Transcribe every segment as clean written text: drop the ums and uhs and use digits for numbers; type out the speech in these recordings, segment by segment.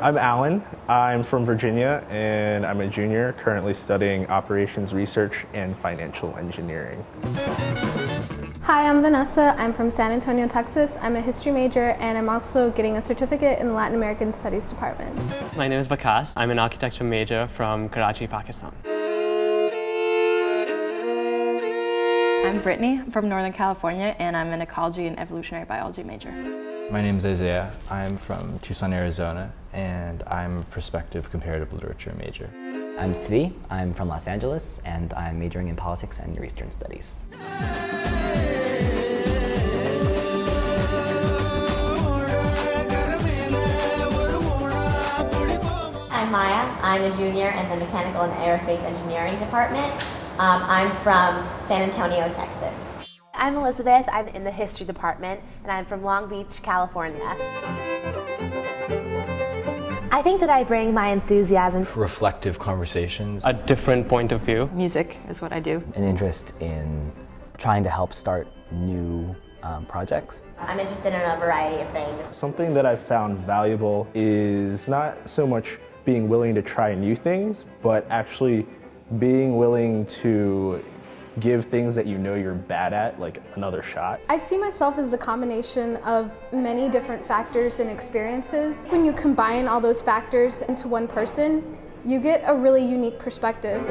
I'm Alan. I'm from Virginia, and I'm a junior currently studying operations research and financial engineering. Hi, I'm Vanessa. I'm from San Antonio, Texas. I'm a history major, and I'm also getting a certificate in the Latin American Studies department. My name is Vikas. I'm an architecture major from Karachi, Pakistan. I'm Brittany. I'm from Northern California, and I'm an ecology and evolutionary biology major. My name is Isaiah. I'm from Tucson, Arizona, and I'm a prospective comparative literature major. I'm Tzvi. I'm from Los Angeles, and I'm majoring in politics and Near Eastern Studies. I'm Maya. I'm a junior in the Mechanical and Aerospace Engineering department. I'm from San Antonio, Texas. I'm Elizabeth. I'm in the history department, and I'm from Long Beach, California. I think that I bring my enthusiasm, Reflective conversations, A different point of view. Music is what I do. An interest in trying to help start new projects. I'm interested in a variety of things. Something that I've found valuable is not so much being willing to try new things, but actually being willing to give things that you know you're bad at, like, another shot. I see myself as a combination of many different factors and experiences. When you combine all those factors into one person, you get a really unique perspective.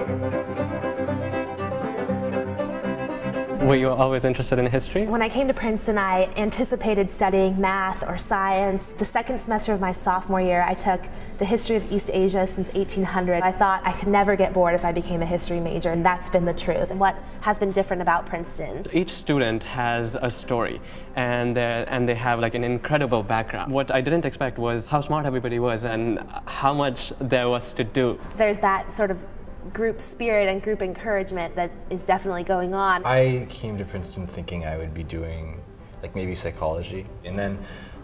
Were you always interested in history? When I came to Princeton, I anticipated studying math or science. The second semester of my sophomore year, I took the history of East Asia since 1800. I thought I could never get bored if I became a history major, and that's been the truth. And what has been different about Princeton? Each student has a story, and they have like an incredible background. What I didn't expect was how smart everybody was and how much there was to do. There's that sort of group spirit and group encouragement that is definitely going on. I came to Princeton thinking I would be doing like maybe psychology, and then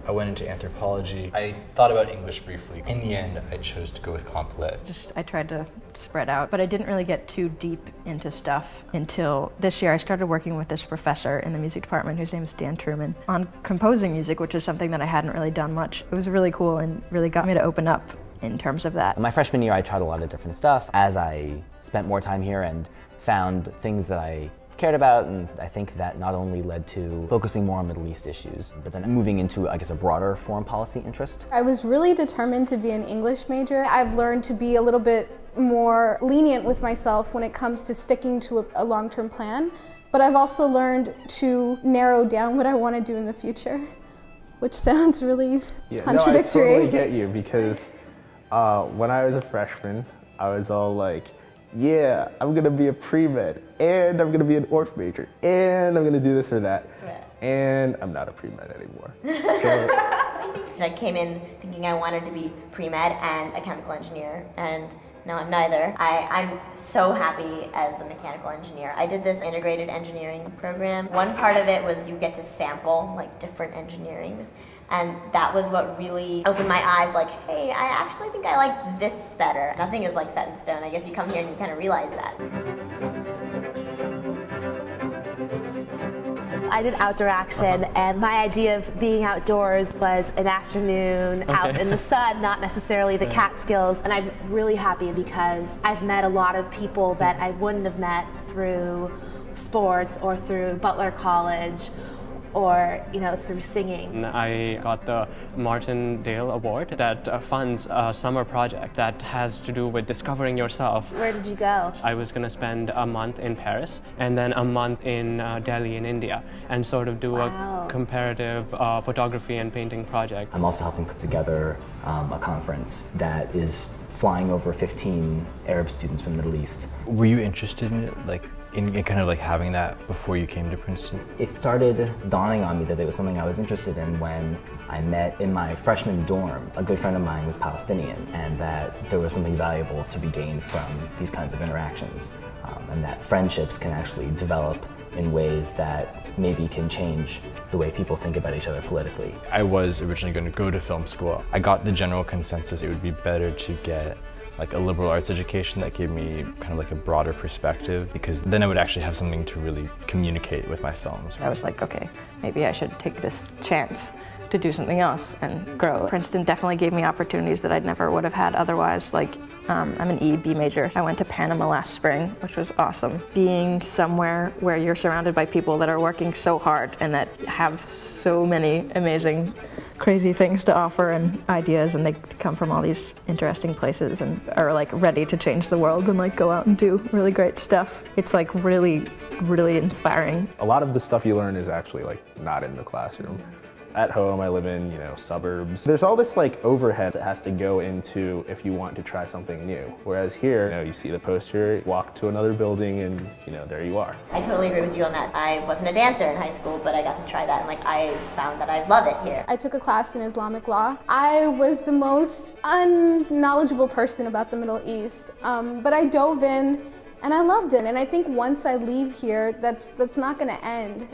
I went into anthropology. I thought about English briefly. In the end, I chose to go with comp lit. I tried to spread out, but I didn't really get too deep into stuff until this year. I started working with this professor in the music department whose name is Dan Truman on composing music, which is something that I hadn't really done much. It was really cool and really got me to open up in terms of that. My freshman year, I tried a lot of different stuff. As I spent more time here and found things that I cared about, and I think that not only led to focusing more on Middle East issues, but then moving into, I guess, a broader foreign policy interest. I was really determined to be an English major. I've learned to be a little bit more lenient with myself when it comes to sticking to a long-term plan, but I've also learned to narrow down what I want to do in the future, which sounds really contradictory. No, I totally get you, because when I was a freshman, I was all like, yeah, I'm gonna be a pre-med, and I'm gonna be an orph major, and I'm gonna do this or that, and I'm not a pre-med anymore. So I came in thinking I wanted to be pre-med and a chemical engineer, and no, I'm neither. I'm so happy as a mechanical engineer. I did this integrated engineering program. One part of it was you get to sample like different engineerings, and that was what really opened my eyes, like, hey, I actually think I like this better. Nothing is like set in stone. I guess you come here and you kind of realize that. I did outdoor action, and my idea of being outdoors was an afternoon out in the sun, not necessarily the Catskills. And I'm really happy because I've met a lot of people that I wouldn't have met through sports or through Butler College, or, you know, through singing. I got the Martindale Award that funds a summer project that has to do with discovering yourself. Where did you go? I was going to spend a month in Paris and then a month in Delhi in India and sort of do a comparative photography and painting project. I'm also helping put together a conference that is flying over 15 Arab students from the Middle East. Were you interested in it, like in kind of like having that before you came to Princeton? It started dawning on me that it was something I was interested in when I met in my freshman dorm. A good friend of mine was Palestinian, and that there was something valuable to be gained from these kinds of interactions, and that friendships can actually develop in ways that maybe can change the way people think about each other politically. I was originally going to go to film school. I got the general consensus it would be better to get like a liberal arts education that gave me kind of like a broader perspective, because then I would actually have something to really communicate with my films. I was like, okay, maybe I should take this chance to do something else and grow. Princeton definitely gave me opportunities that I never would have had otherwise. Like, I'm an EB major. I went to Panama last spring, which was awesome. Being somewhere where you're surrounded by people that are working so hard and that have so many amazing, crazy things to offer and ideas, and they come from all these interesting places and are like ready to change the world and like go out and do really great stuff. It's like really inspiring. A lot of the stuff you learn is actually like not in the classroom. At home, I live in, suburbs. There's all this like overhead that has to go into if you want to try something new. Whereas here, you see the poster, walk to another building, and there you are. I totally agree with you on that. I wasn't a dancer in high school, but I got to try that, and I found that I love it here. I took a class in Islamic law. I was the most unknowledgeable person about the Middle East, but I dove in and I loved it. And I think once I leave here, that's not going to end.